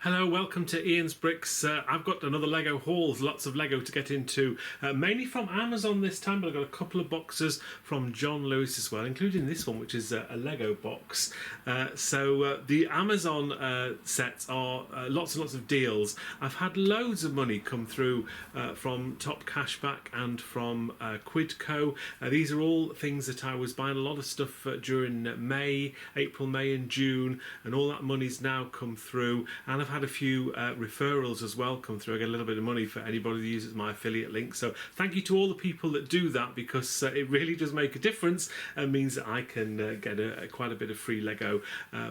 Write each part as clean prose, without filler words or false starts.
Hello, welcome to Ian's Bricks. I've got another Lego haul, lots of Lego to get into, mainly from Amazon this time, but I've got a couple of boxes from John Lewis as well, including this one, which is a Lego box. So the Amazon sets are lots and lots of deals. I've had loads of money come through from Top Cashback and from Quidco. These are all things that I was buying a lot of stuff during April, May and June, and all that money's now come through, and I've had a few referrals as well come through. I get a little bit of money for anybody that uses my affiliate link, so thank you to all the people that do that, because it really does make a difference and means that I can get quite a bit of free Lego,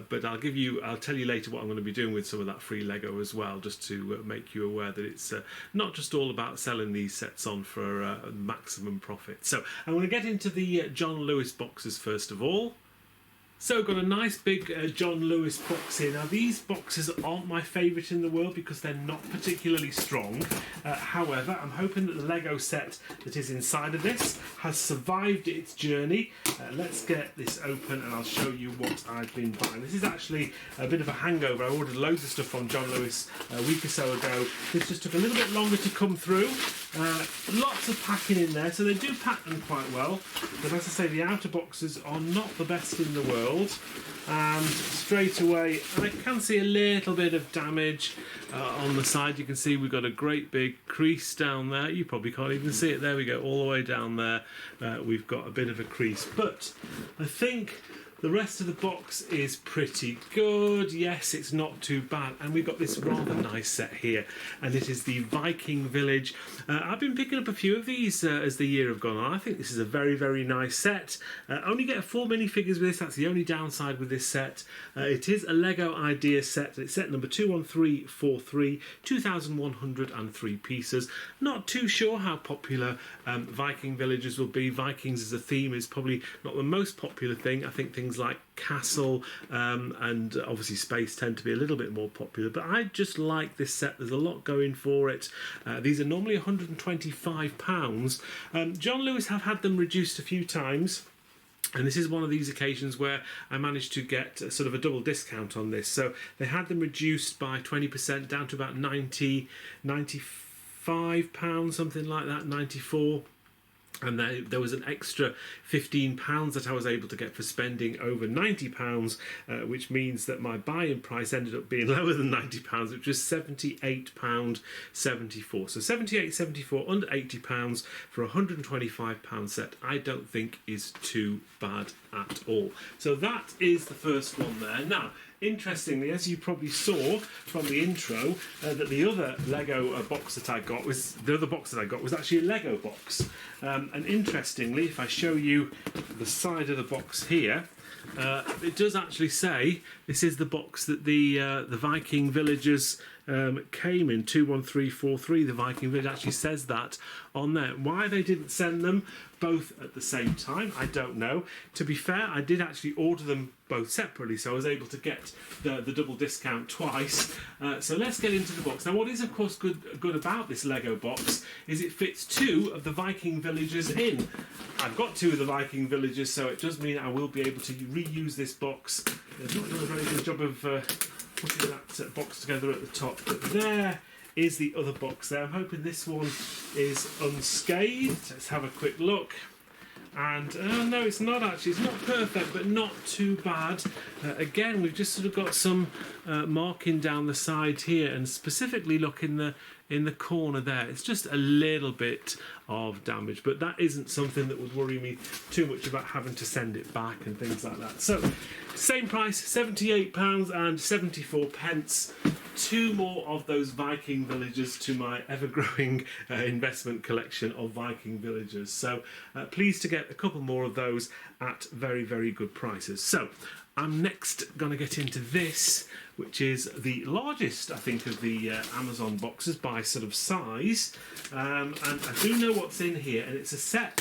but I'll tell you later what I'm going to be doing with some of that free Lego as well, just to make you aware that it's not just all about selling these sets on for maximum profit. So I'm going to get into the John Lewis boxes first of all. So got a nice big John Lewis box here. Now these boxes aren't my favourite in the world because they're not particularly strong. However, I'm hoping that the Lego set that is inside of this has survived its journey. Let's get this open and I'll show you what I've been buying. This is actually a bit of a hangover. I ordered loads of stuff from John Lewis a week or so ago. This just took a little bit longer to come through. Lots of packing in there, so they do pack them quite well. But as I say, the outer boxes are not the best in the world. And straight away I can see a little bit of damage on the side. You can see we've got a great big crease down there. You probably can't even see it. There we go, all the way down there. We've got a bit of a crease, but I think the rest of the box is pretty good. Yes, it's not too bad. And we've got this rather nice set here, and it is the Viking Village. I've been picking up a few of these as the year have gone on. I think this is a very, very nice set. Only get 4 minifigures with this. That's the only downside with this set. It is a Lego Idea set. It's set number 21343, 2,103 pieces. Not too sure how popular Viking villages will be. Vikings as a theme is probably not the most popular thing. I think things like Castle and obviously Space tend to be a little bit more popular, but I just like this set. There's a lot going for it. These are normally £125. John Lewis have had them reduced a few times, and this is one of these occasions where I managed to get sort of a double discount on this. So they had them reduced by 20% down to about £95, something like that, 94. And there was an extra £15 that I was able to get for spending over £90, which means that my buy-in price ended up being lower than £90, which was £78.74. So £78.74, under £80 for a £125 set, I don't think is too bad at all. So that is the first one there. Now, interestingly, as you probably saw from the intro, that the other Lego box that I got was actually a Lego box. And interestingly, if I show you the side of the box here, it does actually say this is the box that the Viking villagers came in, 21343. The Viking village actually says that on there. Why they didn't send them both at the same time, I don't know. To be fair, I did actually order them both separately, so I was able to get the double discount twice. So let's get into the box. Now, what is of course good about this Lego box is it fits 2 of the Viking villagers in. I've got 2 of the Viking villagers, so it does mean I will be able to reuse this box. They've not done a very good job of putting that box together at the top, but there is the other box there. I'm hoping this one is unscathed. Let's have a quick look. And no, it's not actually. It's not perfect, but not too bad. Again, we've just sort of got some marking down the side here, and specifically look in the corner there. It's just a little bit of damage, but that isn't something that would worry me too much about having to send it back and things like that. So, same price, £78.74. 2 more of those Viking villagers to my ever-growing investment collection of Viking villagers. So pleased to get a couple more of those at very, very good prices. So I'm next going to get into this, which is the largest, I think, of the Amazon boxes by sort of size. And I do know what's in here, and it's a set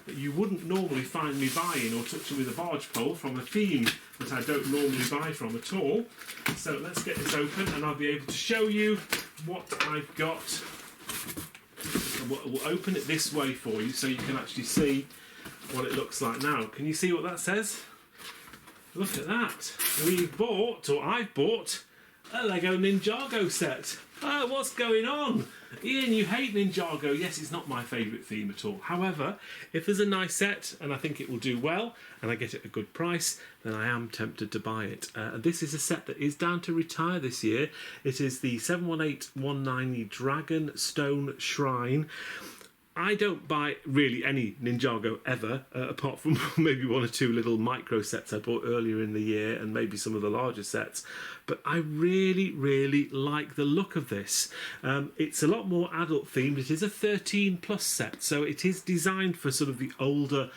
that you wouldn't normally find me buying or touching with a barge pole, from a theme that I don't normally buy from at all. So let's get this open and I'll be able to show you what I've got. We'll open it this way for you so you can actually see what it looks like now. Can you see what that says? Look at that. I've bought a Lego Ninjago set. What's going on? Ian, you hate Ninjago. Yes, it's not my favourite theme at all. However, if there's a nice set and I think it will do well and I get it at a good price, then I am tempted to buy it. This is a set that is down to retire this year. It is the 71819 Dragon Stone Shrine. I don't buy really any Ninjago ever, apart from maybe one or two little micro sets I bought earlier in the year and maybe some of the larger sets. But I really, really like the look of this. It's a lot more adult themed. It is a 13 plus set, so it is designed for sort of the older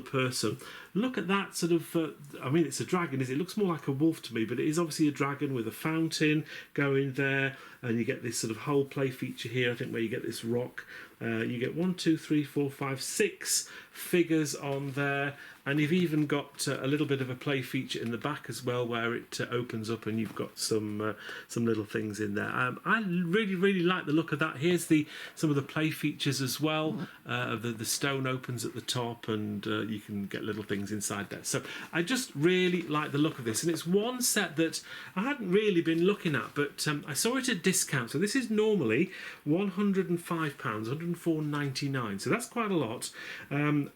person. Look at that sort of, I mean, it's a dragon. It looks more like a wolf to me, but it is obviously a dragon with a fountain going there, and you get this sort of whole play feature here, I think, where you get this rock. You get 1, 2, 3, 4, 5, 6 figures on there, and you've even got a little bit of a play feature in the back as well, where it opens up and you've got some little things in there. I really, really like the look of that. Here's some of the play features as well. The stone opens at the top, and you can get little things inside there. So I just really like the look of this, and it's one set that I hadn't really been looking at, but I saw it at discount. So this is normally £105, £104.99. So that's quite a lot. How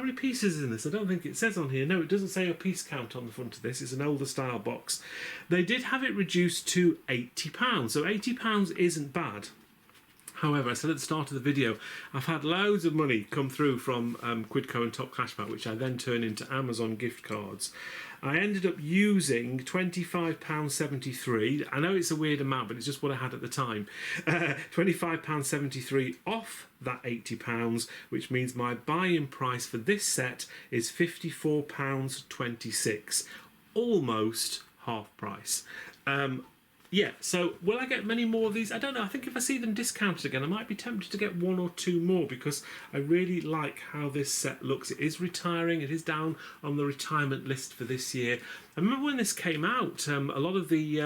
many pieces is in this? I don't think it says on here. No, it doesn't say a piece count on the front of this. It's an older style box. They did have it reduced to £80. So £80 isn't bad. However, I said at the start of the video, I've had loads of money come through from Quidco and Top Cashback, which I then turn into Amazon gift cards. I ended up using £25.73. I know it's a weird amount, but it's just what I had at the time. £25.73 off that £80, which means my buy-in price for this set is £54.26. Almost half price. Yeah, so will I get many more of these? I don't know. I think if I see them discounted again, I might be tempted to get one or two more, because I really like how this set looks. It is retiring. It is down on the retirement list for this year. I remember when this came out, a lot of the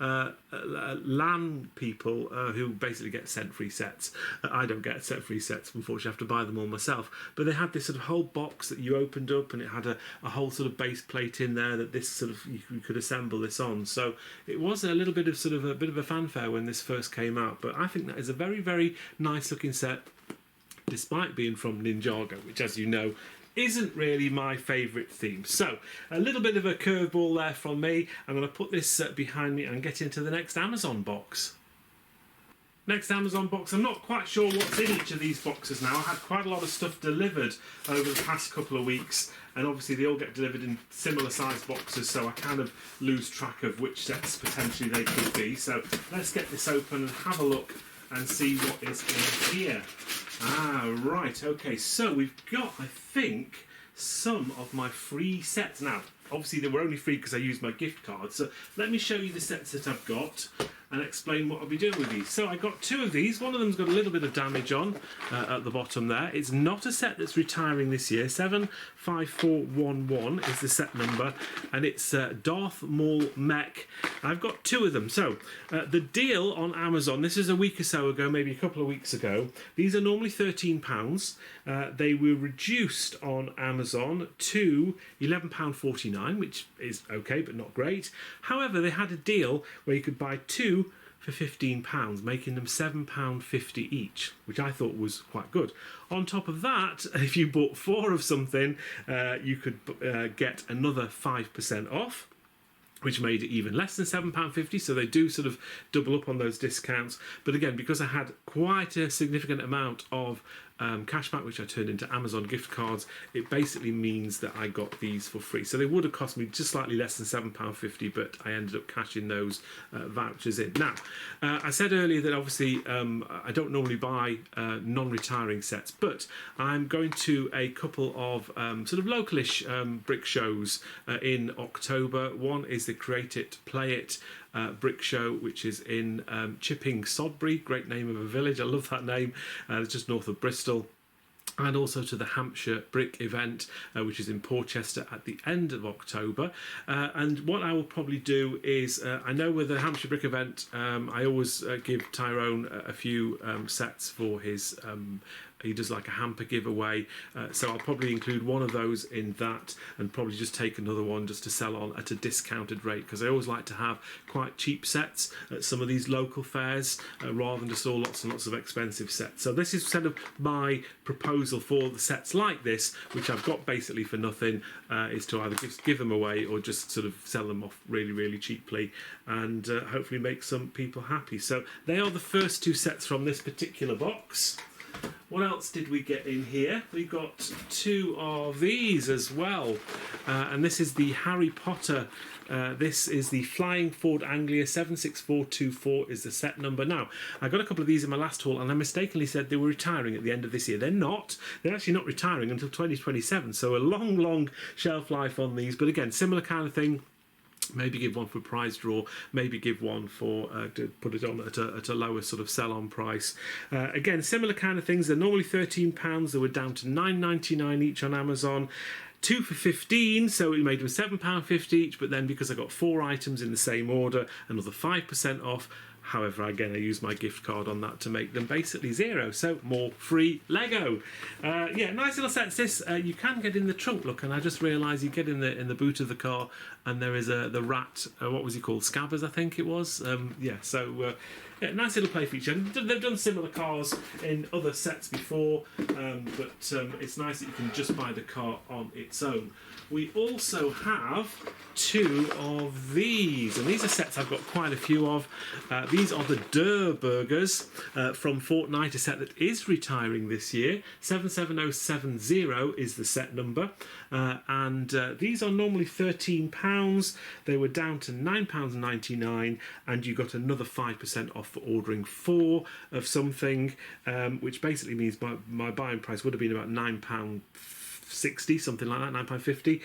LAN people who basically get sent free sets. I don't get set free sets, unfortunately. I have to buy them all myself. But they had this sort of whole box that you opened up, and it had a whole sort of base plate in there that this sort of you could assemble this on. So it was a little bit of a bit of a fanfare when this first came out. But I think that is a very, very nice looking set, despite being from Ninjago, which, as you know, isn't really my favourite theme. So a little bit of a curveball there from me. I'm going to put this behind me and get into the next Amazon box. Next Amazon box, I'm not quite sure what's in each of these boxes now. I had quite a lot of stuff delivered over the past couple of weeks, and obviously they all get delivered in similar sized boxes, so I kind of lose track of which sets potentially they could be. So let's get this open and have a look and see what is in here. Right, okay, so we've got, I think, some of my free sets. Now, obviously they were only free because I used my gift card, so let me show you the sets that I've got and explain what I'll be doing with these. So I got two of these. One of them's got a little bit of damage on at the bottom there. It's not a set that's retiring this year. 75411 is the set number, and it's Darth Maul Mech. I've got two of them. So the deal on Amazon, this is a week or so ago, maybe a couple of weeks ago. These are normally £13. They were reduced on Amazon to £11.49, which is okay, but not great. However, they had a deal where you could buy two for £15, making them £7.50 each, which I thought was quite good. On top of that, if you bought four of something, you could get another 5% off, which made it even less than £7.50, so they do sort of double up on those discounts. But again, because I had quite a significant amount of cashback, which I turned into Amazon gift cards, it basically means that I got these for free. So they would have cost me just slightly less than £7.50, but I ended up cashing those vouchers in. Now, I said earlier that obviously I don't normally buy non-retiring sets, but I'm going to a couple of sort of localish brick shows in October. One is the Create It, Play It brick show, which is in Chipping Sodbury, great name of a village, I love that name. It's just north of Bristol. And also to the Hampshire Brick event, which is in Porchester at the end of October. And what I will probably do is, I know with the Hampshire Brick event, I always give Tyrone a few sets for his he does like a hamper giveaway, so I'll probably include one of those in that, and probably just take another one just to sell on at a discounted rate, because I always like to have quite cheap sets at some of these local fairs rather than just all lots and lots of expensive sets. So this is sort of my proposal for the sets like this, which I've got basically for nothing, is to either give them away or just sort of sell them off really, really cheaply, and hopefully make some people happy. So they are the first two sets from this particular box. What else did we get in here? We got two of these as well, and this is the Harry Potter. This is the Flying Ford Anglia 76424 is the set number. Now, I got a couple of these in my last haul, and I mistakenly said they were retiring at the end of this year. They're not. They're actually not retiring until 2027, so a long, long shelf life on these. But again, similar kind of thing. Maybe give one for prize draw, maybe give one for to put it on at a lower sort of sell on price. Again, similar kind of things. They're normally £13. They were down to £9.99 each on Amazon. 2 for £15, so we made them £7.50 each, but then because I got 4 items in the same order, another 5% off. However, again, I used my gift card on that to make them basically zero, so more free Lego. Yeah, nice little sets. This you can get in the trunk. Look, and I just realised you get in the boot of the car, and there is the rat. What was he called? Scabbers, I think it was. Yeah, so. Yeah, nice little play feature. They've done similar cars in other sets before, but it's nice that you can just buy the car on its own. We also have two of these, and these are sets I've got quite a few of. These are the Durr Burgers from Fortnite, a set that is retiring this year. 77070 is the set number, and these are normally £13. They were down to £9.99, and you got another 5% off for ordering 4 of something, which basically means my buying price would have been about £9.60, something like that, £9.50.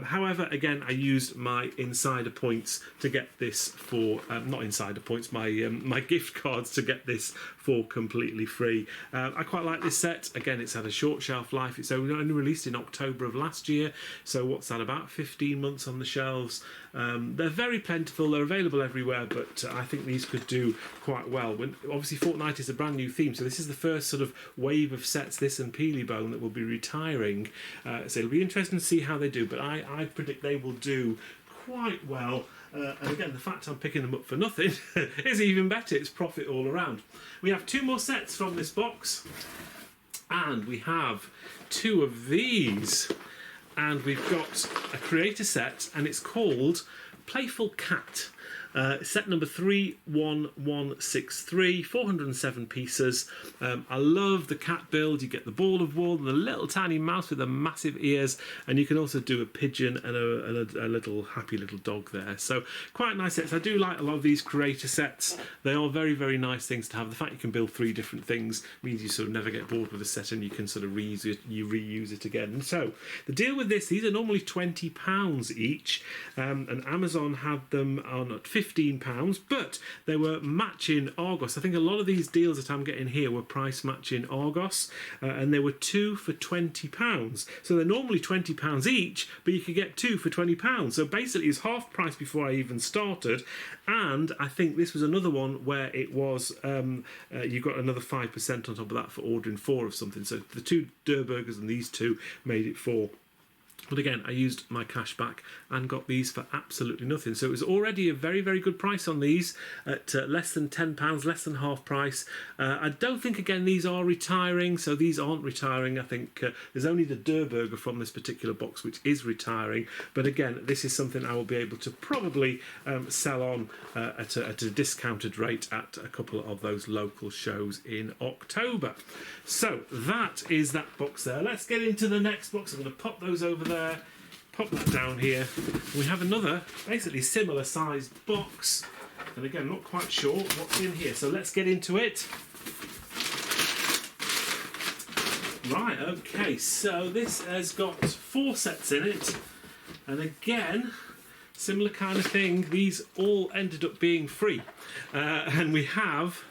However, again, I used my insider points to get this for not insider points, my gift cards to get this for completely free. I quite like this set. Again, it's had a short shelf life. It's only released in October of last year, so what's that, about 15 months on the shelves. They're very plentiful. They're available everywhere, but I think these could do quite well. Obviously, Fortnite is a brand new theme, so this is the first sort of wave of sets, this and Peelybone, that will be retiring. So it'll be interesting to see how they do, but I predict they will do quite well. And again, the fact I'm picking them up for nothing is even better. It's profit all around. We have 2 more sets from this box, and we have 2 of these. And we've got a creator set, and it's called Playful Cat. Set number 31163, 407 pieces. I love the cat build. You get the ball of wool and the little tiny mouse with the massive ears, and you can also do a pigeon and a little happy little dog there. So quite nice sets. I do like a lot of these creator sets. They are very, very nice things to have. The fact you can build 3 different things means you sort of never get bored with a set, and you can sort of reuse it again. And so the deal with this, these are normally £20 each, and Amazon had them on at £15, but they were matching Argos. I think a lot of these deals that I'm getting here were price matching Argos, and they were 2 for £20. So they're normally £20 each, but you could get 2 for £20. So basically it's half price before I even started, and I think this was another one where it was you got another 5% on top of that for ordering 4 of something. So the 2 Durr Burgers and these 2 made it 4. But again, I used my cash back and got these for absolutely nothing. So it was already a very, very good price on these at less than £10, less than half price. I don't think, again, these are retiring. So these aren't retiring. I think there's only the Durr Burger from this particular box which is retiring. But again, this is something I will be able to probably sell on at a discounted rate at a couple of those local shows in October. So that is that box there. Let's get into the next box. I'm going to pop those over there. Pop that down here. We have another basically similar sized box, and again, not quite sure what's in here, so let's get into it. Right, okay, so this has got 4 sets in it, and again, similar kind of thing. These all ended up being free, and we have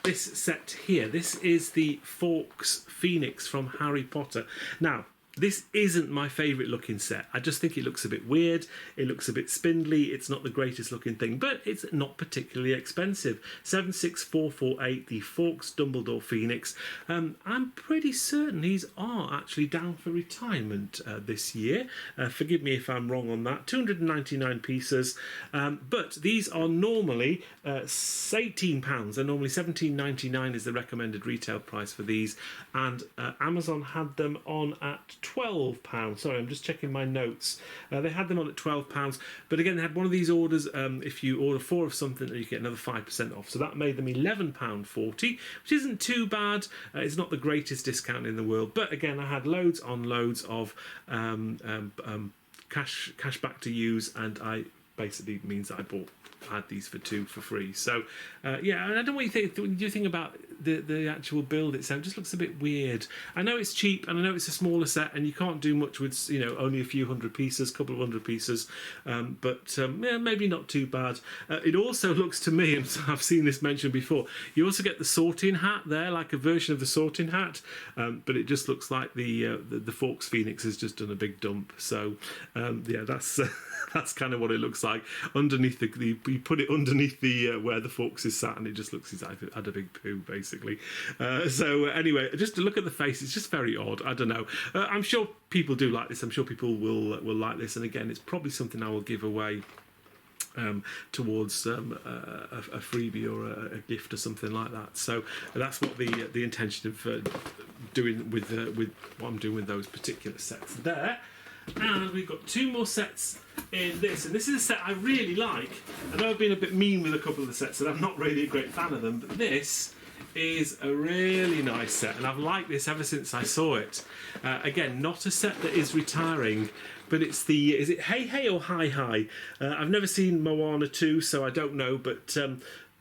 this set here. This is the Forks Phoenix from Harry Potter. Now, This isn't my favourite looking set. I just think it looks a bit weird. It looks a bit spindly. It's not the greatest looking thing, but it's not particularly expensive. 76448, the Forks Dumbledore Phoenix. I'm pretty certain these are actually down for retirement this year. Forgive me if I'm wrong on that. 299 pieces, but these are normally £18. They're normally £17.99 is the recommended retail price for these, and Amazon had them on at £12. Sorry, I'm just checking my notes. They had them on at £12, but again, they had one of these orders. If you order 4 of something, you get another 5% off. So that made them £11.40, which isn't too bad. It's not the greatest discount in the world, but again, I had loads on loads of cash back to use, and I basically means that I had these for 2 for free. So yeah, and I don't know what you think. Do you think about the actual build itself? It just looks a bit weird. I know it's cheap, and I know it's a smaller set, and you can't do much with, you know, only a few hundred pieces, couple of hundred pieces, but yeah, maybe not too bad. It also looks to me, and I've seen this mentioned before, you also get the sorting hat there, like a version of the sorting hat, but it just looks like the Forks Phoenix has just done a big dump. So yeah, that's that's kind of what it looks like. Underneath you put it underneath the where the Forks is sat, and it just looks as if it had a big poo, basically. So anyway, just to look at the face, it's just very odd. I don't know. I'm sure people do like this. I'm sure people will like this. And again, it's probably something I will give away towards a freebie or a gift or something like that. So that's what the intention of doing with what I'm doing with those particular sets there. And we've got 2 more sets in this, and this is a set I really like. I know I've been a bit mean with a couple of the sets, and I'm not really a great fan of them, but this is a really nice set, and I've liked this ever since I saw it. Again, not a set that is retiring, but it's the, is it Hey Hey or Hi Hi? I've never seen Moana 2, so I don't know, but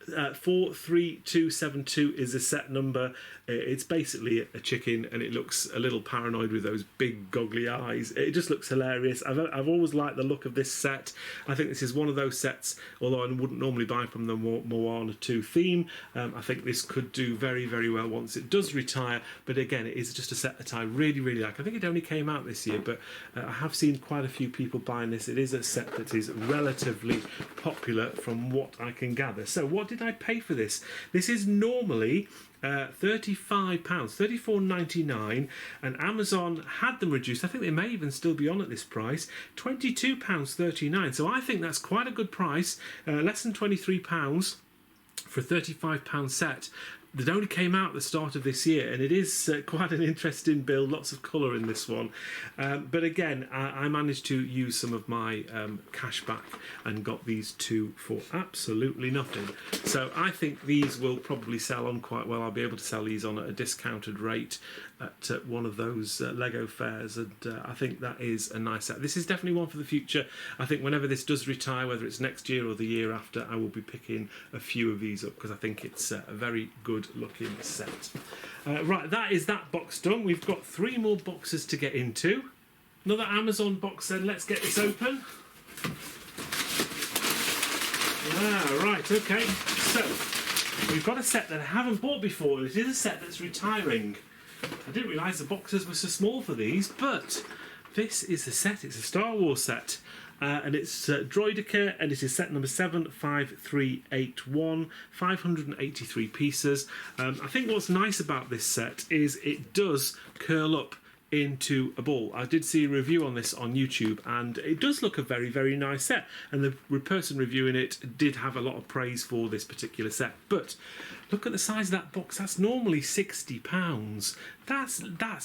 43272 is a set number. It's basically a chicken, and it looks a little paranoid with those big goggly eyes. It just looks hilarious. I've always liked the look of this set. I think this is one of those sets, although I wouldn't normally buy from the Moana 2 theme. I think this could do very, very well once it does retire, but again, it is just a set that I really, really like. I think it only came out this year, but I have seen quite a few people buying this. It is a set that is relatively popular from what I can gather. So what did I pay for this? This is normally £35, £34.99, and Amazon had them reduced. I think they may even still be on at this price, £22.39. So I think that's quite a good price, less than £23 for a £35 set that only came out at the start of this year, and it is quite an interesting build, lots of colour in this one. But again, I managed to use some of my cash back and got these 2 for absolutely nothing. So I think these will probably sell on quite well. I'll be able to sell these on at a discounted rate at one of those Lego fairs, and I think that is a nice set. This is definitely one for the future. I think whenever this does retire, whether it's next year or the year after, I will be picking a few of these up because I think it's a very good looking set. Right, that is that box done. We've got 3 more boxes to get into. Another Amazon box then. Let's get this open. Right, okay. So, we've got a set that I haven't bought before. It is a set that's retiring. I didn't realise the boxes were so small for these, but this is the set. It's a Star Wars set. And it's Droidika, and it is set number 75381, 583 pieces. I think what's nice about this set is it does curl up into a ball. I did see a review on this on YouTube, and it does look a very, very nice set, and the person reviewing it did have a lot of praise for this particular set. But look at the size of that box. That's normally £60. That's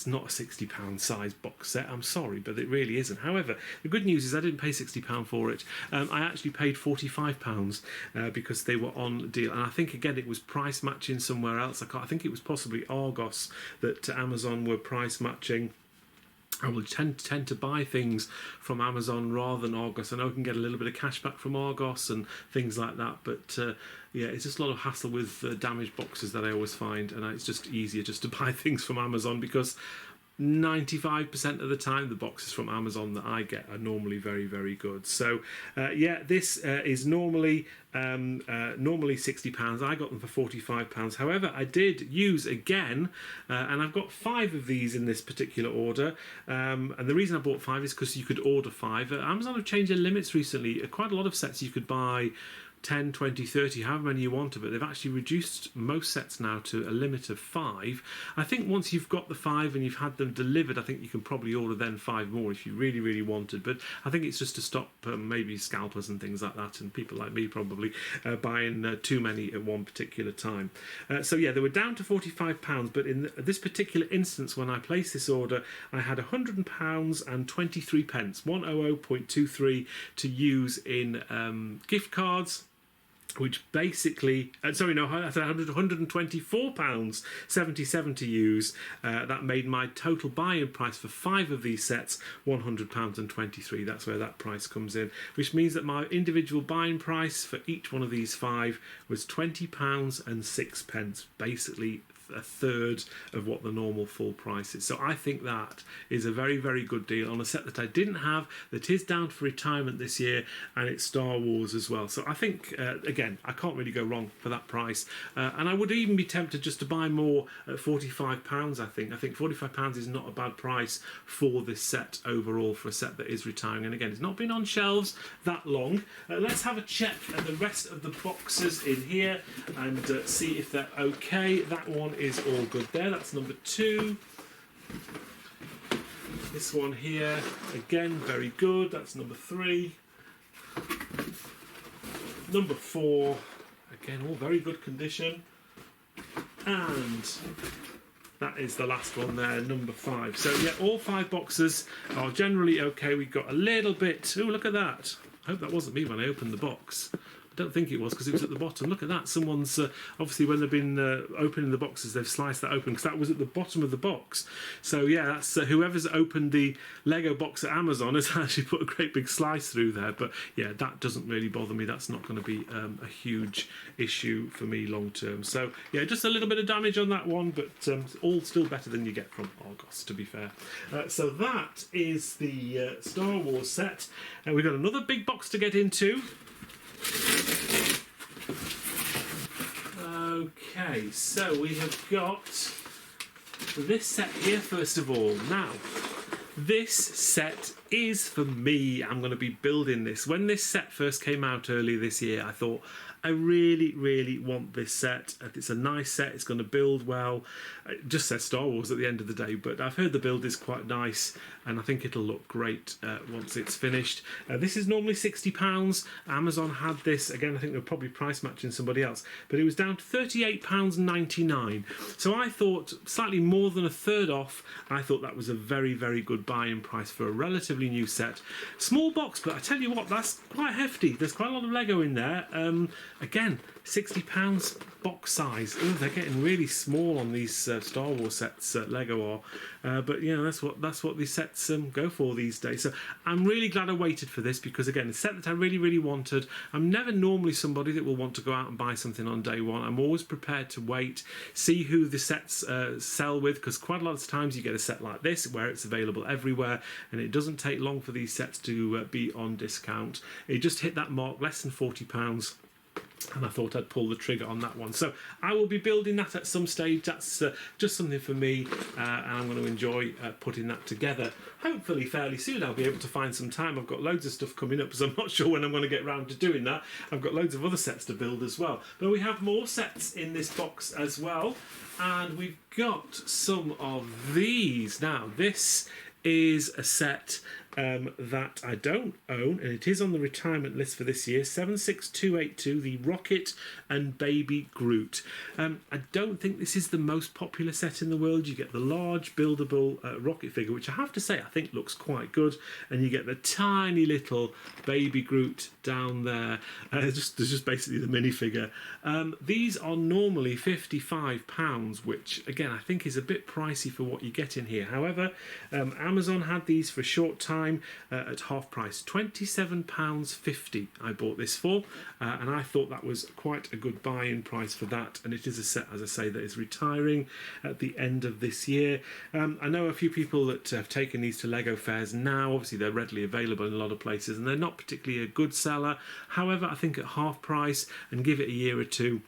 not a £60 size box set. I'm sorry, but it really isn't. However, the good news is I didn't pay £60 for it. I actually paid £45 because they were on deal, and I think again it was price matching somewhere else. I think it was possibly Argos that Amazon were price matching. I will tend to buy things from Amazon rather than Argos. I know I can get a little bit of cash back from Argos and things like that, but yeah, it's just a lot of hassle with damaged boxes that I always find, and it's just easier just to buy things from Amazon because 95% of the time the boxes from Amazon that I get are normally very, very good. So yeah, this is normally £60. I got them for £45. However, I did use again, and I've got 5 of these in this particular order. And the reason I bought 5 is because you could order 5. Amazon have changed their limits recently. Quite a lot of sets you could buy 10, 20, 30, however many you wanted, but they've actually reduced most sets now to a limit of 5. I think once you've got the 5 and you've had them delivered, I think you can probably order then 5 more if you really, really wanted. But I think it's just to stop maybe scalpers and things like that, and people like me probably buying too many at one particular time. So yeah, they were down to £45, but in this particular instance, when I placed this order, I had £100 and 23 pence, 100.23 to use in gift cards, which basically, sorry, no, I said £124.77 to use. That made my total buy-in price for 5 of these sets £100.23. That's where that price comes in, which means that my individual buying price for each one of these 5 was £20.06, basically a third of what the normal full price is. So I think that is a very, very good deal on a set that I didn't have, that is down for retirement this year, and it's Star Wars as well. So I think, again, I can't really go wrong for that price. And I would even be tempted just to buy more at £45, I think. I think £45 is not a bad price for this set overall, for a set that is retiring. And again, it's not been on shelves that long. Let's have a check at the rest of the boxes in here and see if they're okay. That one is all good there. That's number 2. This one here, again, very good. That's number 3. Number 4, again, all very good condition. And that is the last one there, number 5. So yeah, all 5 boxes are generally okay. We've got a little bit, oh, look at that. I hope that wasn't me when I opened the box. I don't think it was, because it was at the bottom. Look at that. Someone's obviously, when they've been opening the boxes, they've sliced that open, because that was at the bottom of the box. So yeah, that's whoever's opened the Lego box at Amazon has actually put a great big slice through there. But yeah, that doesn't really bother me. That's not going to be a huge issue for me long term. So yeah, just a little bit of damage on that one, but all still better than you get from Argos, to be fair. So that is the Star Wars set. We've got another big box to get into. Okay, so we have got this set here first of all. Now, this set is for me. I'm going to be building this. When this set first came out earlier this year, I thought, I really, really want this set. It's a nice set. It's going to build well. It just says Star Wars at the end of the day, but I've heard the build is quite nice, and I think it'll look great once it's finished. This is normally £60. Amazon had this. Again, I think they're probably price matching somebody else, but it was down to £38.99. So I thought slightly more than a third off. I thought that was a very, very good buy-in price for a relatively new set. Small box, but I tell you what, that's quite hefty. There's quite a lot of Lego in there. Again, £60 box size. Ooh, they're getting really small on these Star Wars sets. Lego are, but you know, that's what these sets go for these days. So I'm really glad I waited for this, because again, it's a set that I really, really wanted. I'm never normally somebody that will want to go out and buy something on day one. I'm always prepared to wait, see who the sets sell with, because quite a lot of times you get a set like this where it's available everywhere, and it doesn't take long for these sets to be on discount. It just hit that mark, less than £40. And I thought I'd pull the trigger on that one. So I will be building that at some stage. That's just something for me, and I'm going to enjoy putting that together. Hopefully fairly soon I'll be able to find some time. I've got loads of stuff coming up, so I'm not sure when I'm going to get round to doing that. I've got loads of other sets to build as well. But we have more sets in this box as well, and we've got some of these. Now, this is a set that I don't own, and it is on the retirement list for this year. 76282, the Rocket and Baby Groot. I don't think this is the most popular set in the world. You get the large buildable rocket figure, which I have to say I think looks quite good, and you get the tiny little Baby Groot down there. There's just basically the minifigure. These are normally £55, which again I think is a bit pricey for what you get in here. However, Amazon had these for a short time. time at half price, £27.50 I bought this for, and I thought that was quite a good buy-in price for that, and it is a set, as I say, that is retiring at the end of this year. I know a few people that have taken these to Lego fairs now. Obviously they're readily available in a lot of places, and they're not particularly a good seller. However, I think at half price, and give it a year or two,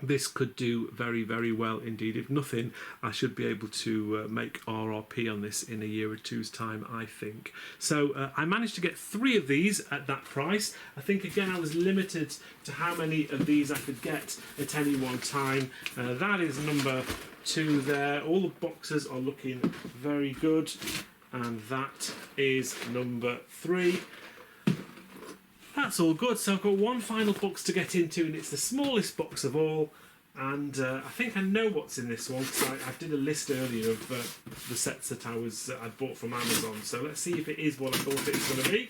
this could do very, very well indeed. If nothing, I should be able to make RRP on this in a year or two's time, I think. So I managed to get 3 of these at that price. I think, again, I was limited to how many of these I could get at any one time. That is number 2 there. All the boxes are looking very good. And that is number 3. That's all good. So I've got one final box to get into, and it's the smallest box of all. And I think I know what's in this one, because I did a list earlier of the sets that I bought from Amazon. So let's see if it is what I thought it was going to be.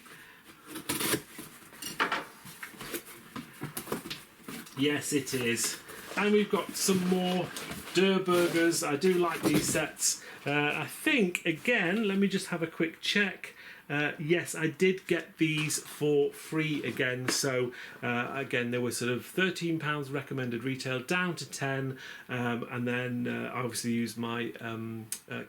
Yes, it is. And we've got some more Der Burgers. I do like these sets. I think, again, let me just have a quick check. Yes, I did get these for free again. So again, there was sort of £13 recommended retail, down to 10, and then I obviously used my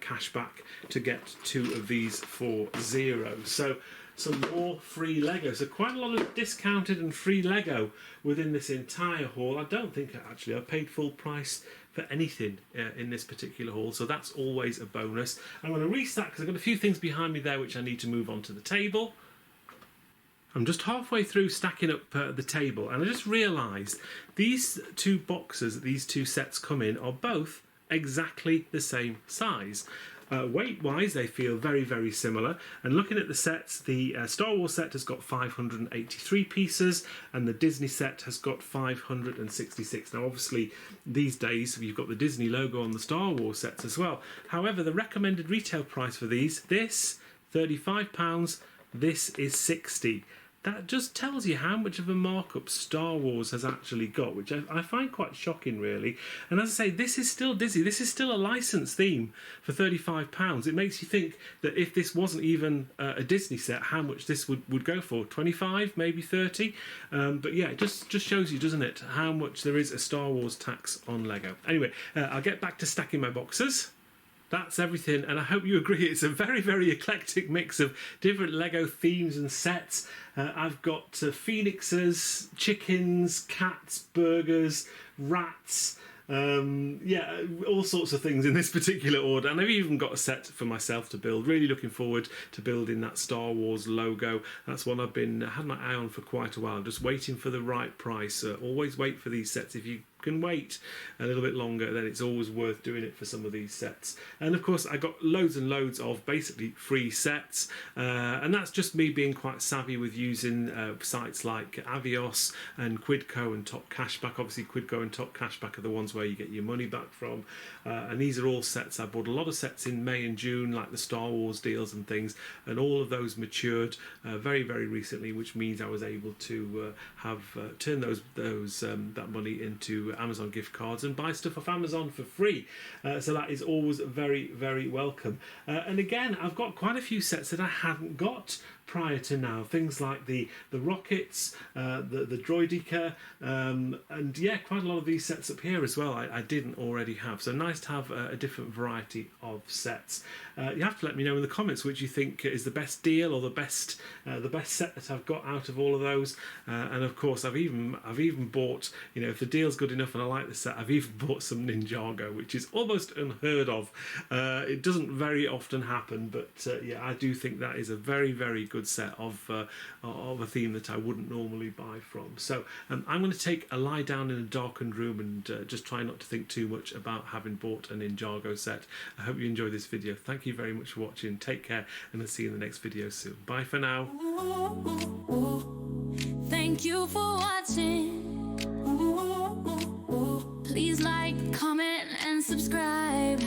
cash back to get 2 of these for £0. So some more free Lego. So quite a lot of discounted and free Lego within this entire haul. I don't think actually I paid full price for anything in this particular haul, so that's always a bonus. I'm going to restack because I've got a few things behind me there which I need to move onto the table. I'm just halfway through stacking up the table, and I just realised these 2 boxes that these 2 sets come in are both exactly the same size. Weight-wise, they feel very, very similar. And looking at the sets, the Star Wars set has got 583 pieces, and the Disney set has got 566. Now, obviously, these days, you've got the Disney logo on the Star Wars sets as well. However, the recommended retail price for these, this, £35, this is £60. That just tells you how much of a markup Star Wars has actually got, which I find quite shocking, really. And as I say, this is still Disney. This is still a licensed theme for £35. It makes you think that if this wasn't even a Disney set, how much this would go for. 25, maybe 30. But yeah, it just shows you, doesn't it, how much there is a Star Wars tax on Lego. Anyway, I'll get back to stacking my boxes. That's everything, and I hope you agree it's a very, very eclectic mix of different Lego themes and sets. I've got phoenixes, chickens, cats, burgers, rats, yeah, all sorts of things in this particular order. And I've even got a set for myself to build. Really looking forward to building that Star Wars logo. That's one I've had my eye on for quite a while, just waiting for the right price. Always wait for these sets. If you can wait a little bit longer, then it's always worth doing it for some of these sets. And of course, I got loads and loads of basically free sets, and that's just me being quite savvy with using sites like Avios and Quidco and Top Cashback. Obviously, Quidco and Top Cashback are the ones where you get your money back from, and these are all sets. I bought a lot of sets in May and June, like the Star Wars deals and things, and all of those matured very, very recently, which means I was able to turn that money into Amazon gift cards and buy stuff off Amazon for free. So that is always very, very welcome. And again, I've got quite a few sets that I hadn't got prior to now. Things like the rockets, the Droidika, and yeah, quite a lot of these sets up here as well I didn't already have. So nice to have a different variety of sets. You have to let me know in the comments which you think is the best deal or the best set that I've got out of all of those. And of course, I've even bought, you know, if the deal's good enough and I like the set, I've even bought some Ninjago, which is almost unheard of. It doesn't very often happen, but yeah, I do think that is a very, very good set of a theme that I wouldn't normally buy from. So I'm going to take a lie down in a darkened room and just try not to think too much about having bought a Ninjago set. I hope you enjoyed this video. Thank you very much for watching. Take care, and I'll see you in the next video soon. Bye for now. Thank you for watching. Please like, comment and subscribe.